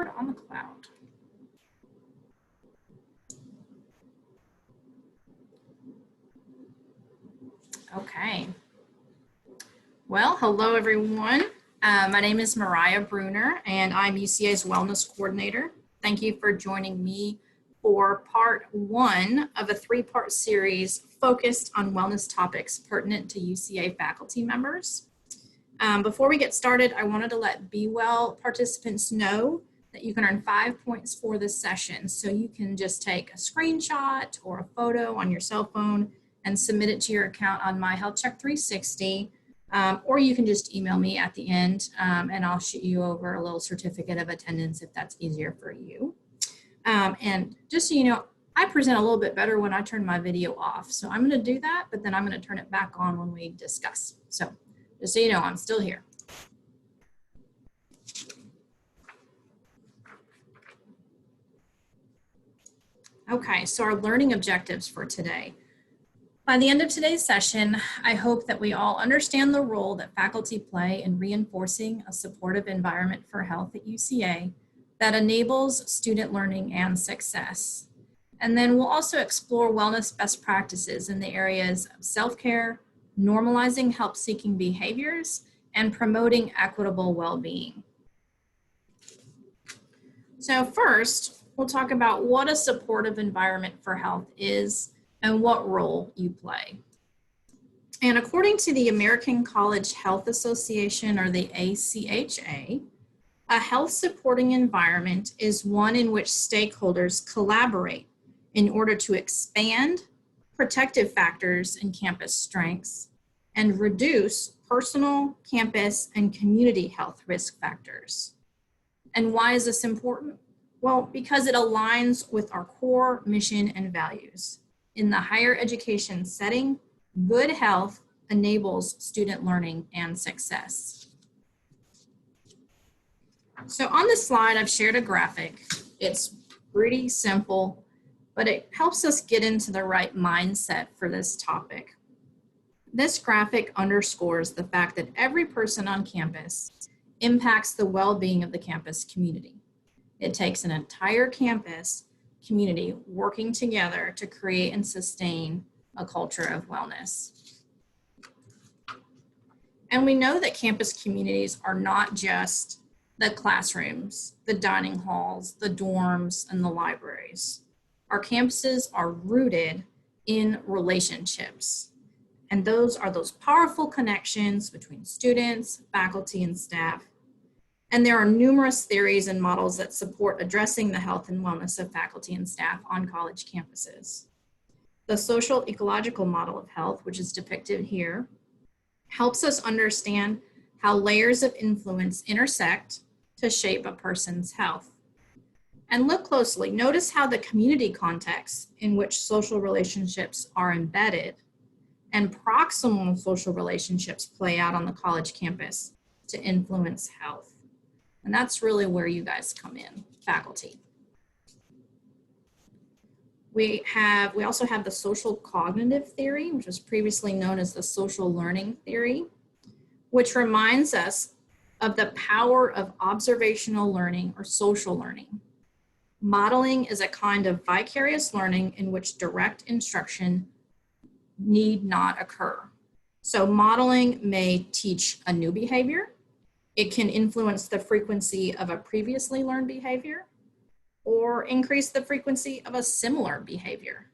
record on the cloud. Okay. Well, hello everyone. My name is Mariah Bruner and I'm UCA's Wellness Coordinator. Thank you for joining me for part one of a three-part series focused on wellness topics pertinent to UCA faculty members. Before we get started, I wanted to let Be Well participants know that you can earn 5 points for this session. So you can just take a screenshot or a photo on your cell phone and submit it to your account on My Health Check 360. Or you can just email me at the end and I'll shoot you over a little certificate of attendance if that's easier for you. And just so you know, I present a little bit better when I turn my video off. So I'm going to do that, but then I'm going to turn it back on when we discuss. So just so you know, I'm still here. Okay, so our learning objectives for today. By the end of today's session, I hope that we all understand the role that faculty play in reinforcing a supportive environment for health at UCA that enables student learning and success. And then we'll also explore wellness best practices in the areas of self-care, normalizing help-seeking behaviors, and promoting equitable well-being. So first, we'll talk about what a supportive environment for health is and what role you play. And according to the American College Health Association, or the ACHA, a health supporting environment is one in which stakeholders collaborate in order to expand protective factors in campus strengths and reduce personal, campus, and community health risk factors. And why is this important? Well, because it aligns with our core mission and values. In the higher education setting, good health enables student learning and success. So on this slide, I've shared a graphic. It's pretty simple, but it helps us get into the right mindset for this topic. This graphic underscores the fact that every person on campus impacts the well-being of the campus community. It takes an entire campus community working together to create and sustain a culture of wellness. And we know that campus communities are not just the classrooms, the dining halls, the dorms, and the libraries. Our campuses are rooted in relationships. And those are those powerful connections between students, faculty, and staff. And there are numerous theories and models that support addressing the health and wellness of faculty and staff on college campuses. The social ecological model of health, which is depicted here, helps us understand how layers of influence intersect to shape a person's health. And look closely, notice how the community context in which social relationships are embedded and proximal social relationships play out on the college campus to influence health. And that's really where you guys come in, faculty. We also have the social cognitive theory, which was previously known as the social learning theory, which reminds us of the power of observational learning or social learning. Modeling is a kind of vicarious learning in which direct instruction need not occur. So modeling may teach a new behavior. It can influence the frequency of a previously learned behavior or increase the frequency of a similar behavior.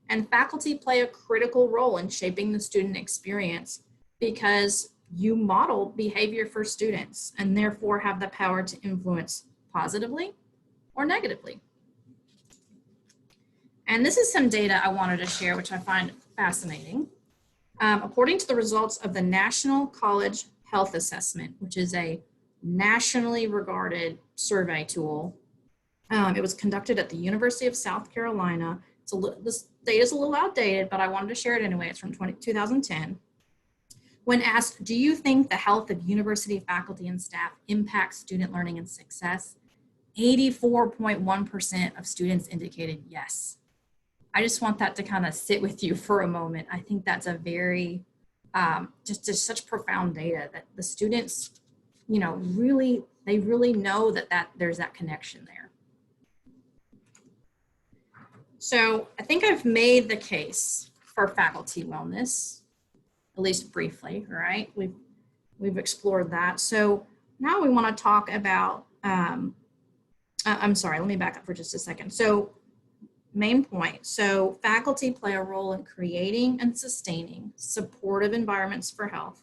And faculty play a critical role in shaping the student experience because you model behavior for students and therefore have the power to influence positively or negatively. And this is some data I wanted to share, which I find fascinating. According to the results of the National College Health Assessment, which is a nationally regarded survey tool, it was conducted at the University of South Carolina. This data is a little outdated, but I wanted to share it anyway. It's from 2010. When asked, do you think the health of university faculty and staff impacts student learning and success? 84.1% of students indicated yes. I just want that to kind of sit with you for a moment. I think that's a very, just such profound data that the students, really They really know that there's that connection there. So I think I've made the case for faculty wellness, at least briefly, right? We've explored that. So now we want to talk about, I'm sorry, let me back up for just a second. So main point, so faculty play a role in creating and sustaining supportive environments for health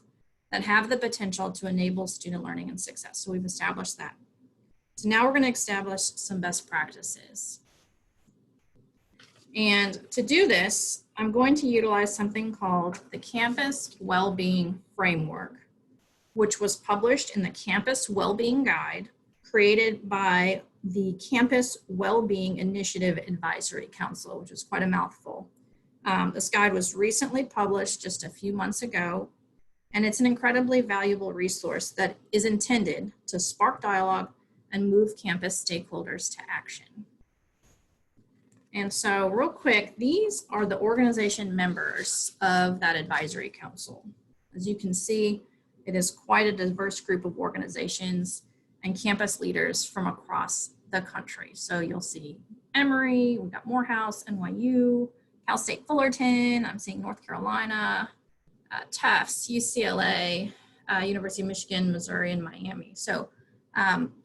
that have the potential to enable student learning and success. So we've established that. So now we're going to establish some best practices. And to do this, I'm going to utilize something called the Campus Wellbeing Framework, which was published in the Campus Wellbeing Guide, created by the Campus Wellbeing Initiative Advisory Council, which is quite a mouthful. This guide was recently published just a few months ago, and it's an incredibly valuable resource that is intended to spark dialogue and move campus stakeholders to action. And so real quick, these are the organization members of that advisory council. As you can see, it is quite a diverse group of organizations and campus leaders from across the country. So you'll see Emory, we've got Morehouse, NYU, Cal State Fullerton, I'm seeing North Carolina, Tufts, UCLA, University of Michigan, Missouri, and Miami. So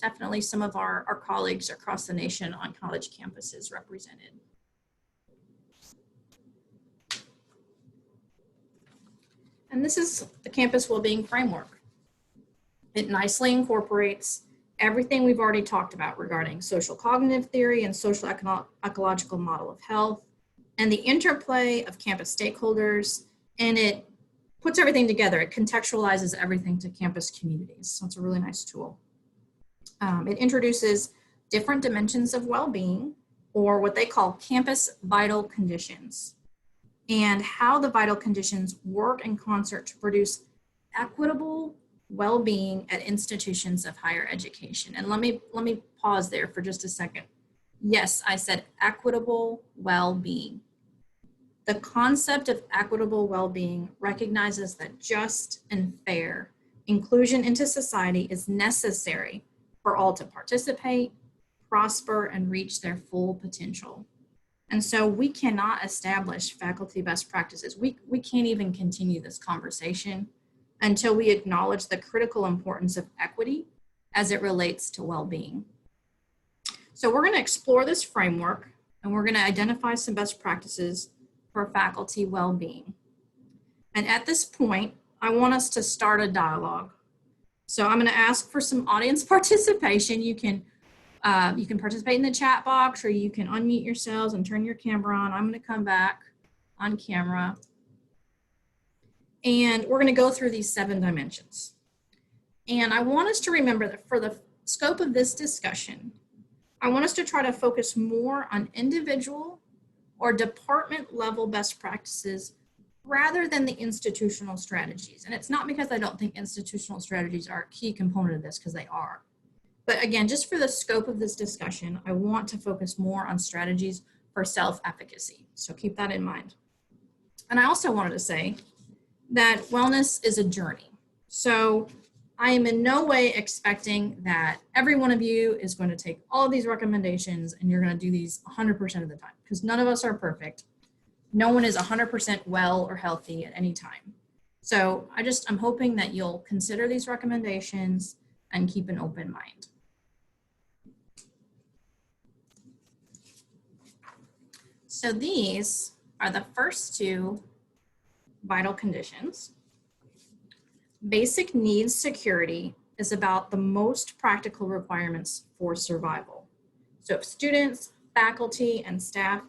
definitely some of our colleagues across the nation on college campuses represented. And this is the Campus Wellbeing Framework. It nicely incorporates everything we've already talked about regarding social cognitive theory and social ecological model of health, and the interplay of campus stakeholders, and it puts everything together. It contextualizes everything to campus communities. So it's a really nice tool. It introduces different dimensions of well-being, or what they call campus vital conditions, and how the vital conditions work in concert to produce equitable well-being at institutions of higher education. And let me pause there for just a second. Yes, I said equitable well-being. The concept of equitable well-being recognizes that just and fair inclusion into society is necessary for all to participate, prosper, and reach their full potential. And so we cannot establish faculty best practices. We can't even continue this conversation until we acknowledge the critical importance of equity as it relates to well-being. So we're going to explore this framework, and we're going to identify some best practices for faculty well-being. And at this point, I want us to start a dialogue. So I'm going to ask for some audience participation. You can participate in the chat box, or you can unmute yourselves and turn your camera on. I'm going to come back on camera. And we're going to go through these 7 dimensions. And I want us to remember that for the scope of this discussion, I want us to try to focus more on individual or department level best practices rather than the institutional strategies. And it's not because I don't think institutional strategies are a key component of this, because they are. But again, just for the scope of this discussion, I want to focus more on strategies for self-efficacy. So keep that in mind. And I also wanted to say that wellness is a journey. So I am in no way expecting that every one of you is going to take all of these recommendations and you're going to do these 100% of the time, because none of us are perfect. No one is 100% well or healthy at any time. So I'm hoping that you'll consider these recommendations and keep an open mind. So these are the first 2 vital conditions. Basic needs security is about the most practical requirements for survival. So if students, faculty, and staff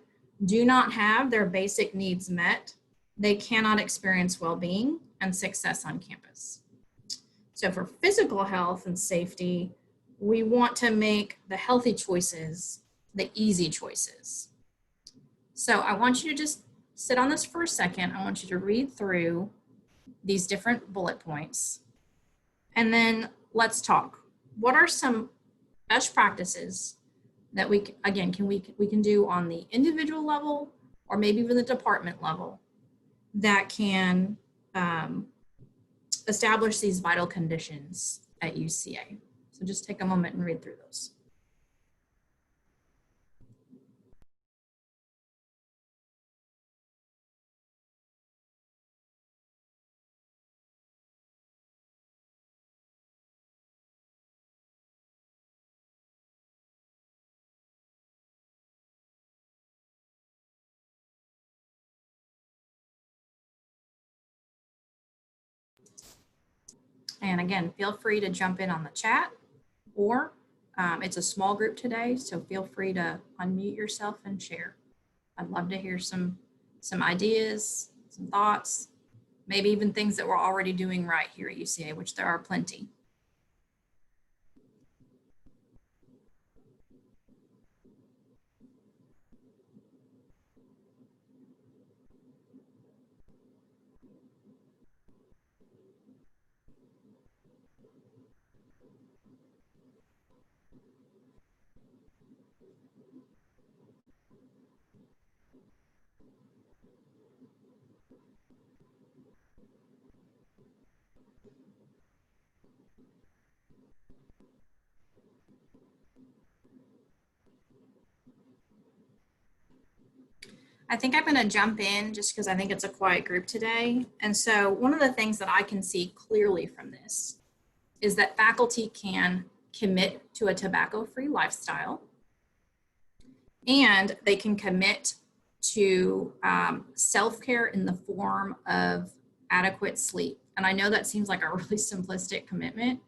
do not have their basic needs met, they cannot experience well-being and success on campus. So for physical health and safety, we want to make the healthy choices the easy choices. So I want you to just sit on this for a second. I want you to read through these different bullet points, and then let's talk. What are some best practices that we can do on the individual level, or maybe even the department level, that can establish these vital conditions at UCA? So just take a moment and read through those. And again, feel free to jump in on the chat, or it's a small group today, so feel free to unmute yourself and share. I'd love to hear some ideas, some thoughts, maybe even things that we're already doing right here at UCA, which there are plenty. I think I'm going to jump in just because I think it's a quiet group today. And so one of the things that I can see clearly from this is that faculty can commit to a tobacco-free lifestyle, and they can commit to self-care in the form of adequate sleep. And I know that seems like a really simplistic commitment,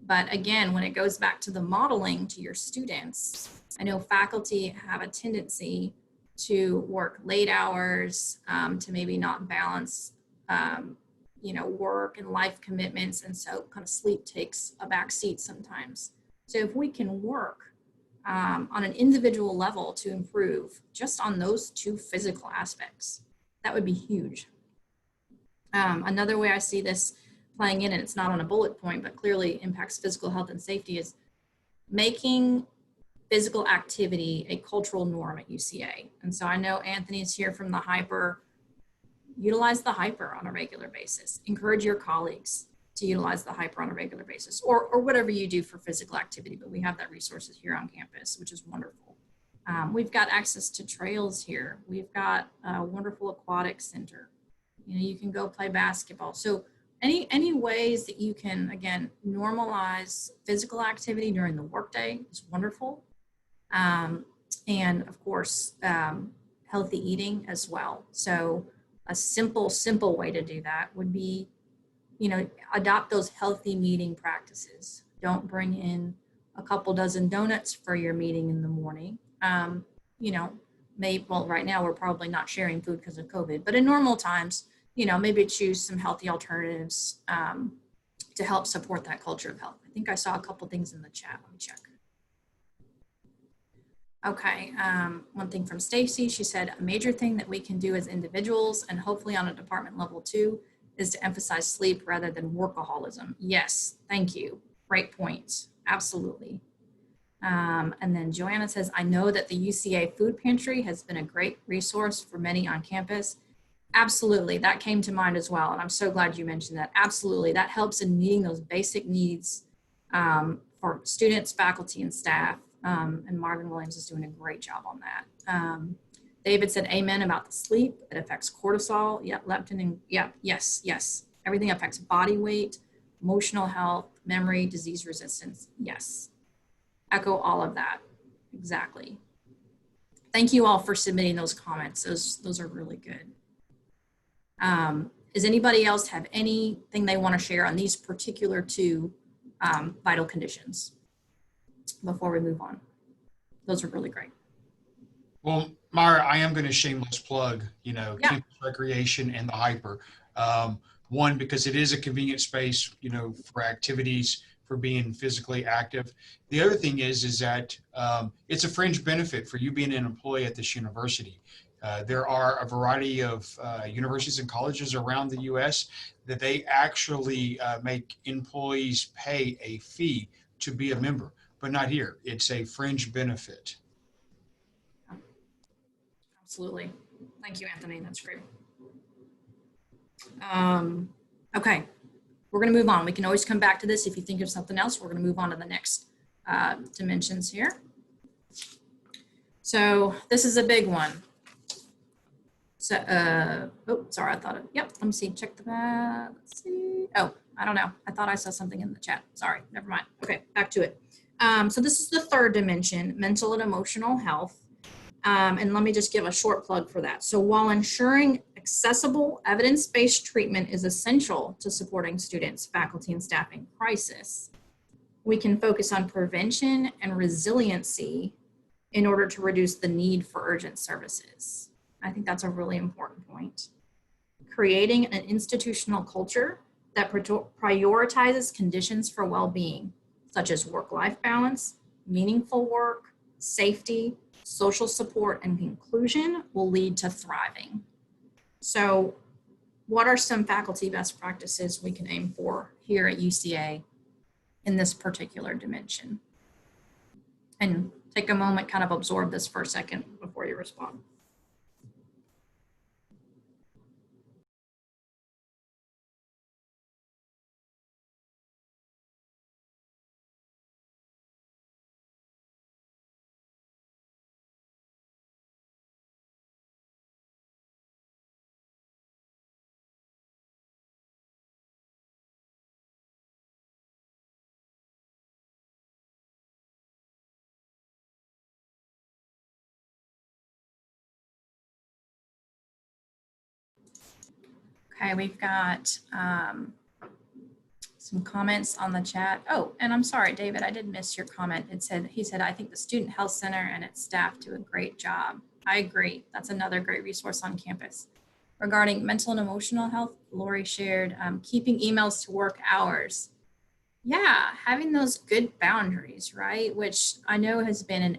but again, when it goes back to the modeling to your students, I know faculty have a tendency to work late hours, to maybe not balance, work and life commitments. And so kind of sleep takes a back seat sometimes. So if we can work on an individual level to improve just on those two physical aspects, that would be huge. Another way I see this playing in, and it's not on a bullet point, but clearly impacts physical health and safety, is making physical activity a cultural norm at UCA. And so I know Anthony's here from the Hyper. Utilize the Hyper on a regular basis. Encourage your colleagues to utilize the Hyper on a regular basis, or whatever you do for physical activity, but we have that resources here on campus, which is wonderful. We've got access to trails here. We've got a wonderful aquatic center. You can go play basketball. So any ways that you can, again, normalize physical activity during the workday is wonderful. And of course, healthy eating as well. So a simple way to do that would be, adopt those healthy meeting practices. Don't bring in a couple dozen donuts for your meeting in the morning. Right now we're probably not sharing food because of COVID, but in normal times, maybe choose some healthy alternatives to help support that culture of health. I think I saw a couple things in the chat. Let me check. Okay, one thing from Stacy, she said, a major thing that we can do as individuals and hopefully on a department level too is to emphasize sleep rather than workaholism. Yes, thank you. Great point. Absolutely. And then Joanna says, I know that the UCA food pantry has been a great resource for many on campus. Absolutely, that came to mind as well. And I'm so glad you mentioned that. Absolutely, that helps in meeting those basic needs for students, faculty, and staff. And Marvin Williams is doing a great job on that. David said, amen about the sleep. It affects cortisol. Yep, leptin, and yes. Everything affects body weight, emotional health, memory, disease resistance. Yes, echo all of that. Exactly. Thank you all for submitting those comments. Those are really good. Does anybody else have anything they want to share on these particular two vital conditions before we move on? Those are really great. Well, Myra, I am going to shameless plug, campus recreation and the Hyper. One, because it is a convenient space, for activities, for being physically active. The other thing is that it's a fringe benefit for you being an employee at this university. There are a variety of universities and colleges around the U.S. that they actually make employees pay a fee to be a member, but not here. It's a fringe benefit. Absolutely. Thank you, Anthony. That's great. Okay. we're going to move on. We can always come back to this if you think of something else. We're going to move on to the next dimensions here. So this is a big one. So, oh, sorry, I thought, yep, let me see, check the map, let's see. Oh, I don't know. I thought I saw something in the chat. Sorry, never mind. Okay, back to it. So this is the third dimension, mental and emotional health. And let me just give a short plug for that. So while ensuring accessible evidence-based treatment is essential to supporting students, faculty, and staff in crisis, we can focus on prevention and resiliency in order to reduce the need for urgent services. I think that's a really important point. Creating an institutional culture that prioritizes conditions for well-being, such as work-life balance, meaningful work, safety, social support, and inclusion will lead to thriving. So what are some faculty best practices we can aim for here at UCA in this particular dimension? And take a moment, kind of absorb this for a second before you respond. Okay, we've got some comments on the chat. Oh, and I'm sorry, David, I did miss your comment. He said, I think the Student Health Center and its staff do a great job. I agree. That's another great resource on campus. Regarding mental and emotional health, Lori shared keeping emails to work hours. Yeah, having those good boundaries, right? Which I know has been an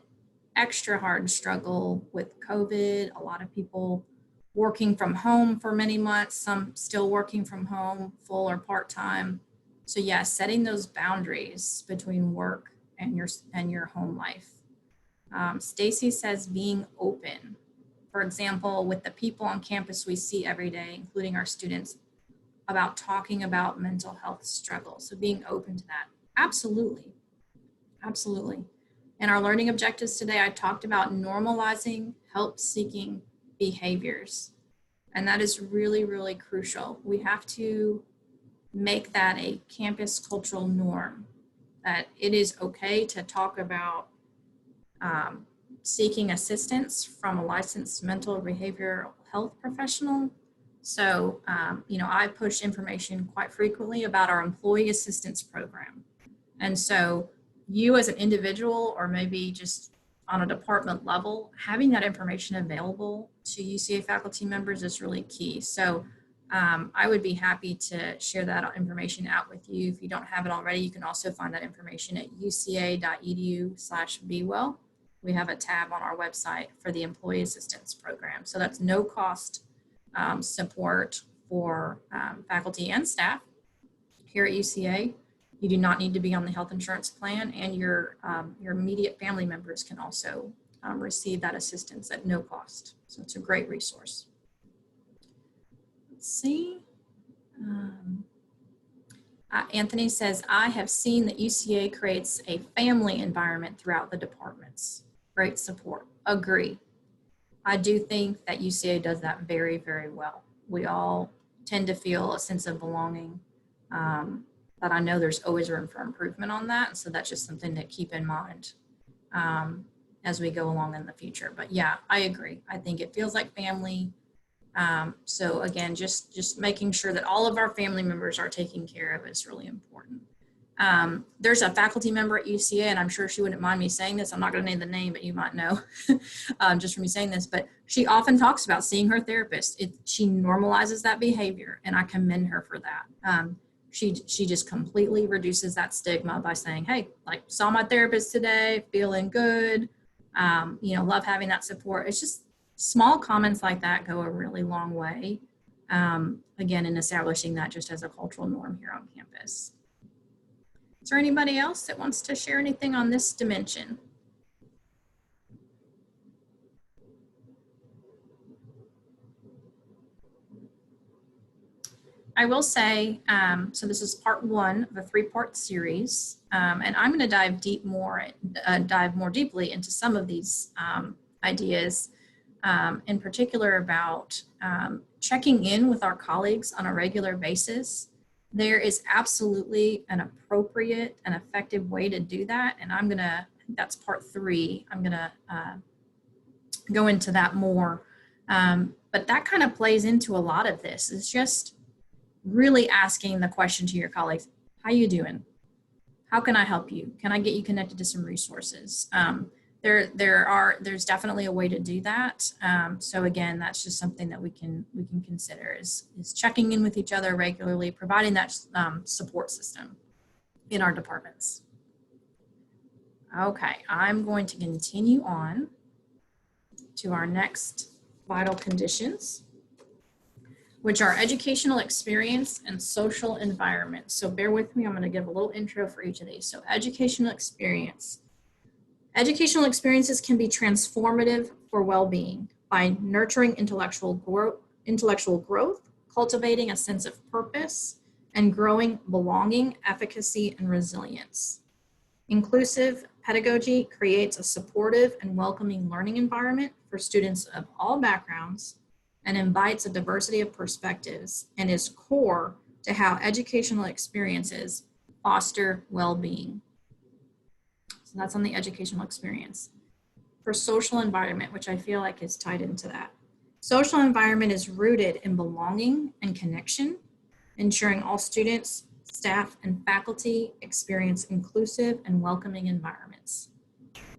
extra hard struggle with COVID. A lot of people working from home for many months, some still working from home, full or part-time. So yeah, setting those boundaries between work and your home life. Stacy says being open. For example, with the people on campus we see every day, including our students, about talking about mental health struggles. So being open to that. Absolutely. Absolutely. In our learning objectives today, I talked about normalizing help-seeking behaviors. And that is really, really crucial. We have to make that a campus cultural norm, that it is okay to talk about seeking assistance from a licensed mental or behavioral health professional. So, I push information quite frequently about our employee assistance program. And so you as an individual, or maybe just on a department level, having that information available to UCA faculty members is really key. So I would be happy to share that information out with you. If you don't have it already, you can also find that information at uca.edu/bewell. We have a tab on our website for the Employee Assistance Program. So that's no cost support for faculty and staff here at UCA. You do not need to be on the health insurance plan, and your immediate family members can also receive that assistance at no cost. So it's a great resource. Let's see. Anthony says, I have seen that UCA creates a family environment throughout the departments. Great support. Agree. I do think that UCA does that very, very well. We all tend to feel a sense of belonging, but I know there's always room for improvement on that. So that's just something to keep in mind as we go along in the future. But yeah, I agree. I think it feels like family. So again, just making sure that all of our family members are taken care of is really important. There's a faculty member at UCA, and I'm sure she wouldn't mind me saying this. I'm not going to name the name, but you might know just from me saying this. But she often talks about seeing her therapist. She normalizes that behavior, and I commend her for that. She just completely reduces that stigma by saying, hey, like, saw my therapist today, feeling good, love having that support. It's just small comments like that go a really long way, again, in establishing that just as a cultural norm here on campus. Is there anybody else that wants to share anything on this dimension? I will say, so this is part one of a three-part series, and I'm going to dive more deeply into some of these ideas, in particular about checking in with our colleagues on a regular basis. There is absolutely an appropriate and effective way to do that, and that's part three. I'm going to go into that more, but that kind of plays into a lot of this. It's just really asking the question to your colleagues: how you doing? How can I help you? Can I get you connected to some resources? There's definitely a way to do that. So again, that's just something that we can consider is checking in with each other regularly, providing that support system in our departments. Okay, I'm going to continue on to our next vital conditions, which are educational experience and social environment. So bear with me, I'm going to give a little intro for each of these. So educational experience. Educational experiences can be transformative for well-being by nurturing intellectual growth, cultivating a sense of purpose, and growing belonging, efficacy, and resilience. Inclusive pedagogy creates a supportive and welcoming learning environment for students of all backgrounds and invites a diversity of perspectives and is core to how educational experiences foster well-being. So that's on the educational experience. For social environment, which I feel like is tied into that. Social environment is rooted in belonging and connection, ensuring all students, staff, and faculty experience inclusive and welcoming environments.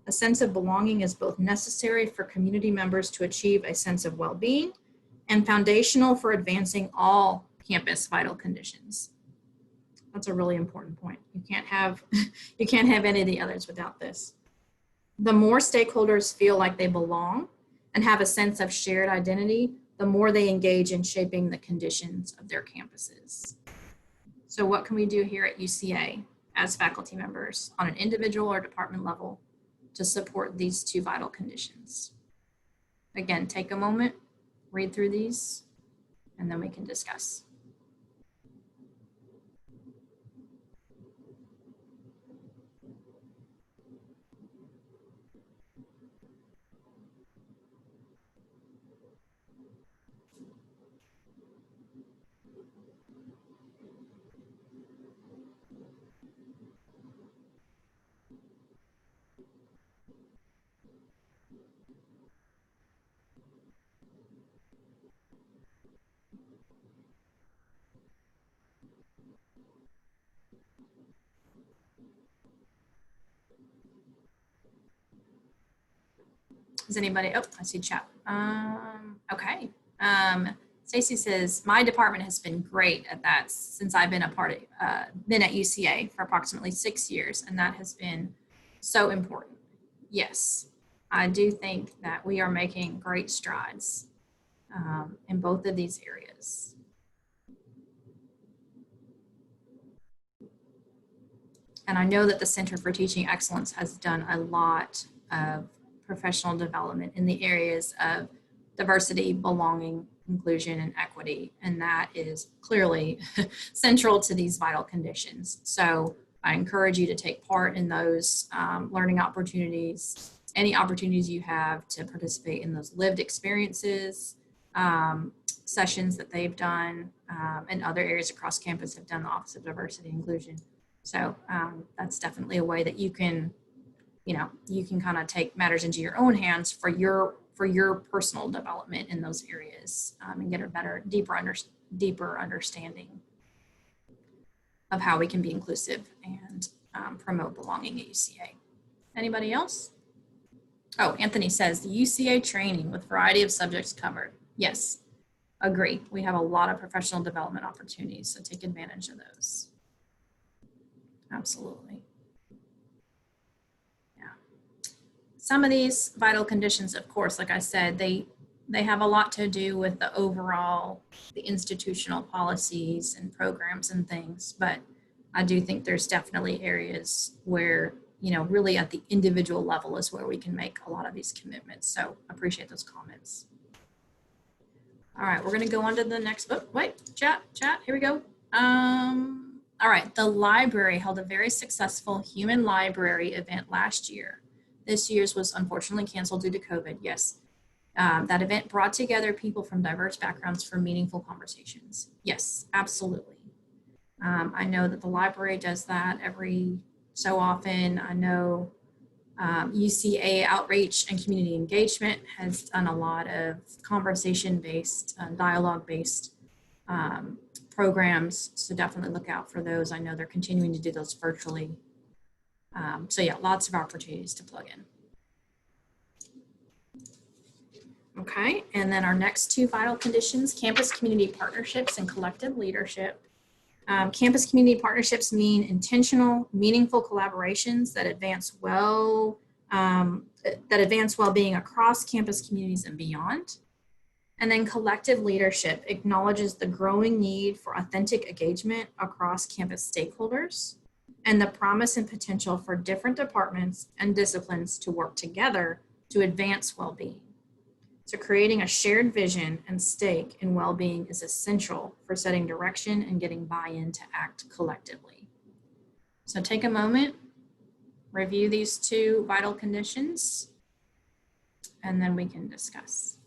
A sense of belonging is both necessary for community members to achieve a sense of well-being and foundational for advancing all campus vital conditions. That's a really important point. You can't have any of the others without this. The more stakeholders feel like they belong and have a sense of shared identity, the more they engage in shaping the conditions of their campuses. So what can we do here at UCA as faculty members on an individual or department level to support these two vital conditions? Again, take a moment, read through these, and then we can discuss. Is anybody, oh, I see chat. Okay. Stacy says, my department has been great at that since I've been been at UCA for approximately 6 years, and that has been so important. Yes, I do think that we are making great strides in both of these areas. And I know that the Center for Teaching Excellence has done a lot of professional development in the areas of diversity, belonging, inclusion, and equity. And that is clearly central to these vital conditions. So I encourage you to take part in those learning opportunities, any opportunities you have to participate in those lived experiences, sessions that they've done, and other areas across campus have done the Office of Diversity and Inclusion. So that's definitely a way that you can kind of take matters into your own hands for your personal development in those areas, and get a better, deeper understanding of how we can be inclusive and promote belonging at UCA. Anybody else? Oh, Anthony says the UCA training with variety of subjects covered. Yes, agree. We have a lot of professional development opportunities, so take advantage of those. Absolutely. Some of these vital conditions, of course, like I said, they have a lot to do with the overall, the institutional policies and programs and things, but I do think there's definitely areas where, really at the individual level is where we can make a lot of these commitments. So appreciate those comments. All right, we're going to go on to the next. Oh, wait, chat. Here we go. All right, the library held a very successful human library event last year. This year's was unfortunately canceled due to COVID. Yes, that event brought together people from diverse backgrounds for meaningful conversations. Yes, absolutely. I know that the library does that every so often. I know UCA Outreach and Community Engagement has done a lot of conversation-based, dialogue-based programs, so definitely look out for those. I know they're continuing to do those virtually. So yeah, lots of opportunities to plug in. Okay, and then our next two vital conditions, campus community partnerships and collective leadership. Campus community partnerships mean intentional, meaningful collaborations that advance well-being across campus communities and beyond. And then collective leadership acknowledges the growing need for authentic engagement across campus stakeholders and the promise and potential for different departments and disciplines to work together to advance well-being. So creating a shared vision and stake in well-being is essential for setting direction and getting buy-in to act collectively. So take a moment, review these two vital conditions, and then we can discuss.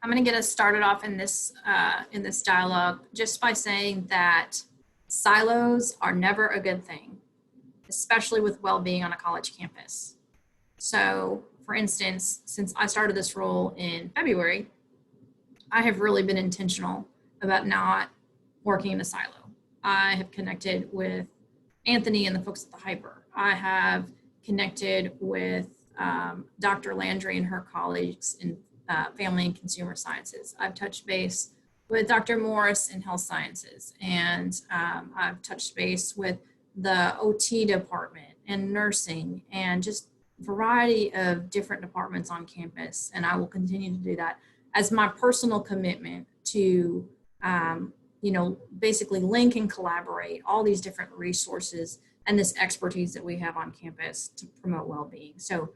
I'm going to get us started off in this dialogue just by saying that silos are never a good thing, especially with well-being on a college campus. So, for instance, since I started this role in February, I have really been intentional about not working in a silo. I have connected with Anthony and the folks at the Hyper. I have connected with Dr. Landry and her colleagues in family and consumer sciences. I've touched base with Dr. Morris in health sciences, and I've touched base with the OT department and nursing and just a variety of different departments on campus. And I will continue to do that as my personal commitment to, basically link and collaborate all these different resources and this expertise that we have on campus to promote well-being. So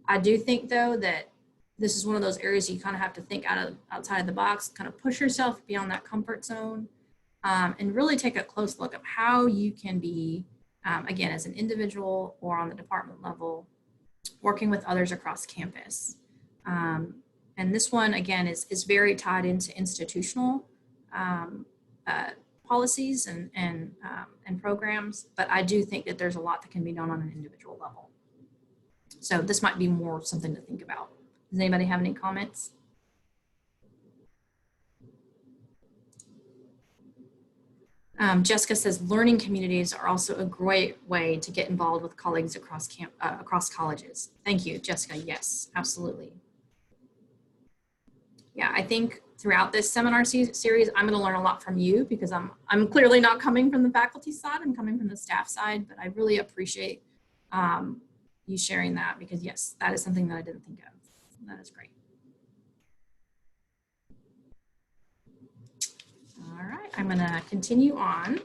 I do think, though, that this is one of those areas you kind of have to think outside the box, kind of push yourself beyond that comfort zone, and really take a close look at how you can be, again, as an individual or on the department level, working with others across campus. And this one, again, is very tied into institutional policies and programs, but I do think that there's a lot that can be done on an individual level. So this might be more something to think about. Does anybody have any comments? Jessica says learning communities are also a great way to get involved with colleagues across colleges. Thank you, Jessica. Yes, absolutely. Yeah, I think throughout this seminar series, I'm going to learn a lot from you because I'm clearly not coming from the faculty side. I'm coming from the staff side, but I really appreciate you sharing that because yes, that is something that I didn't think of. That is great. All right, I'm going to continue on.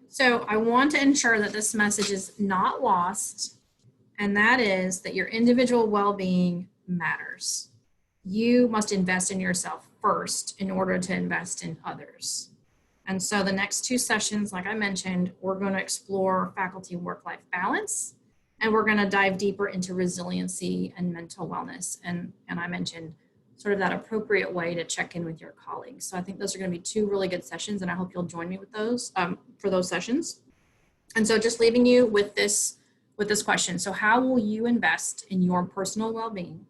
So I want to ensure that this message is not lost, and that is that your individual well-being matters. You must invest in yourself first in order to invest in others. And so the next two sessions, like I mentioned, we're going to explore faculty work-life balance, and we're going to dive deeper into resiliency and mental wellness. And I mentioned sort of that appropriate way to check in with your colleagues. So I think those are going to be two really good sessions, and I hope you'll join me with those for those sessions. And so just leaving you with this question. So how will you invest in your personal well-being?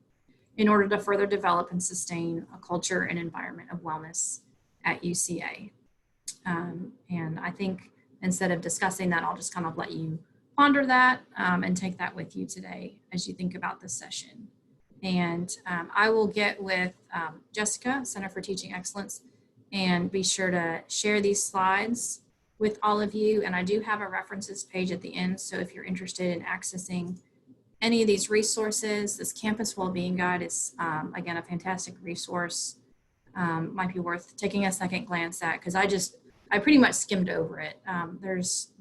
in order to further develop and sustain a culture and environment of wellness at UCA. And I think instead of discussing that, I'll just kind of let you ponder that and take that with you today as you think about this session. And I will get with Jessica, Center for Teaching Excellence, and be sure to share these slides with all of you. And I do have a references page at the end. So if you're interested in accessing any of these resources, this Campus Wellbeing Guide is, again, a fantastic resource. Might be worth taking a second glance at, because I pretty much skimmed over it.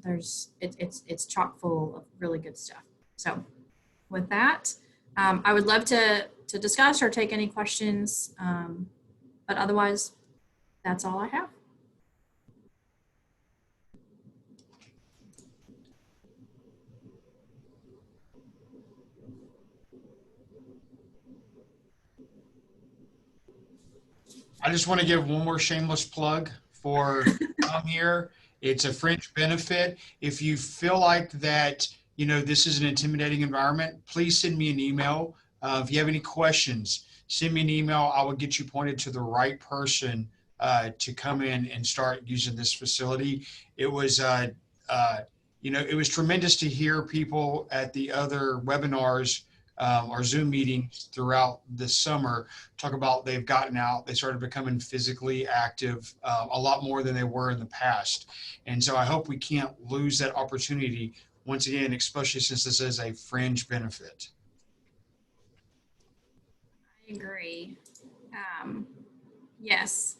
It's chock full of really good stuff. So with that, I would love to discuss or take any questions, but otherwise, that's all I have. I just want to give one more shameless plug for Come Here. It's a fringe benefit. If you feel like that, this is an intimidating environment, please send me an email. If you have any questions, send me an email. I will get you pointed to the right person to come in and start using this facility. It was, it was tremendous to hear people at the other webinars or Zoom meetings throughout this summer talk about they've gotten out, they started becoming physically active a lot more than they were in the past. And so I hope we can't lose that opportunity once again, especially since this is a fringe benefit. I agree. Yes.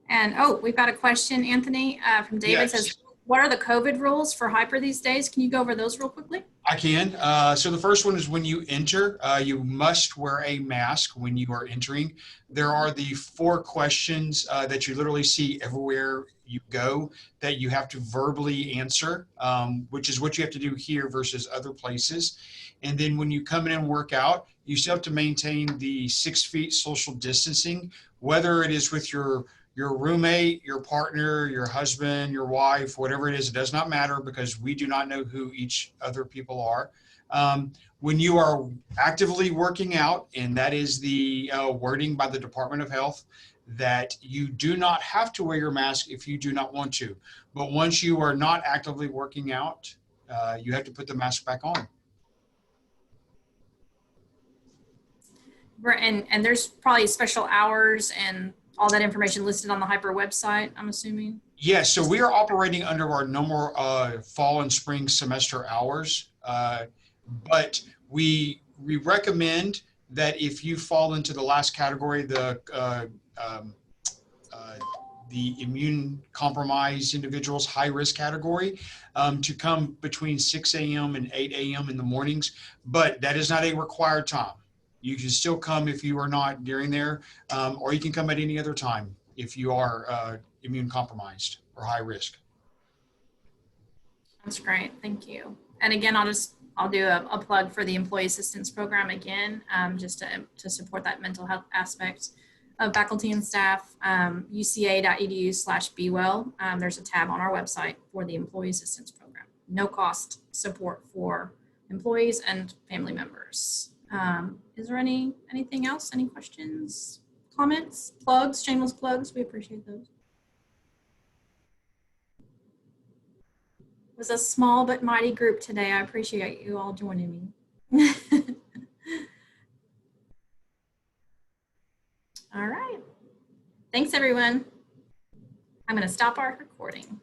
And oh, we've got a question, Anthony, from David. Yes. Says, what are the COVID rules for Hyper these days? Can you go over those real quickly? I can. So the first one is when you enter, you must wear a mask when you are entering. There are the 4 questions that you literally see everywhere you go that you have to verbally answer, which is what you have to do here versus other places. And then when you come in and work out, you still have to maintain the 6 feet social distancing, whether it is with your roommate, your partner, your husband, your wife, whatever it is, it does not matter because we do not know who each other people are. When you are actively working out, and that is the wording by the Department of Health, that you do not have to wear your mask if you do not want to. But once you are not actively working out, you have to put the mask back on. And there's probably special hours and all that information listed on the Hyper website, I'm assuming? Yes, so we are operating under our normal fall and spring semester hours, but we recommend that if you fall into the last category, the immune compromised individuals, high risk category, to come between 6 a.m. and 8 a.m. in the mornings, but that is not a required time. You can still come if you are not during there, or you can come at any other time if you are immune compromised or high risk. That's great, thank you. And again, I'll do a plug for the Employee Assistance Program again, just to support that mental health aspect of faculty and staff. uca.edu/bewell. There's a tab on our website for the Employee Assistance Program. No cost support for employees and family members. Is there anything else? Any questions, comments, plugs, shameless plugs? We appreciate those. It was a small but mighty group today. I appreciate you all joining me. All right. Thanks, everyone. I'm going to stop our recording.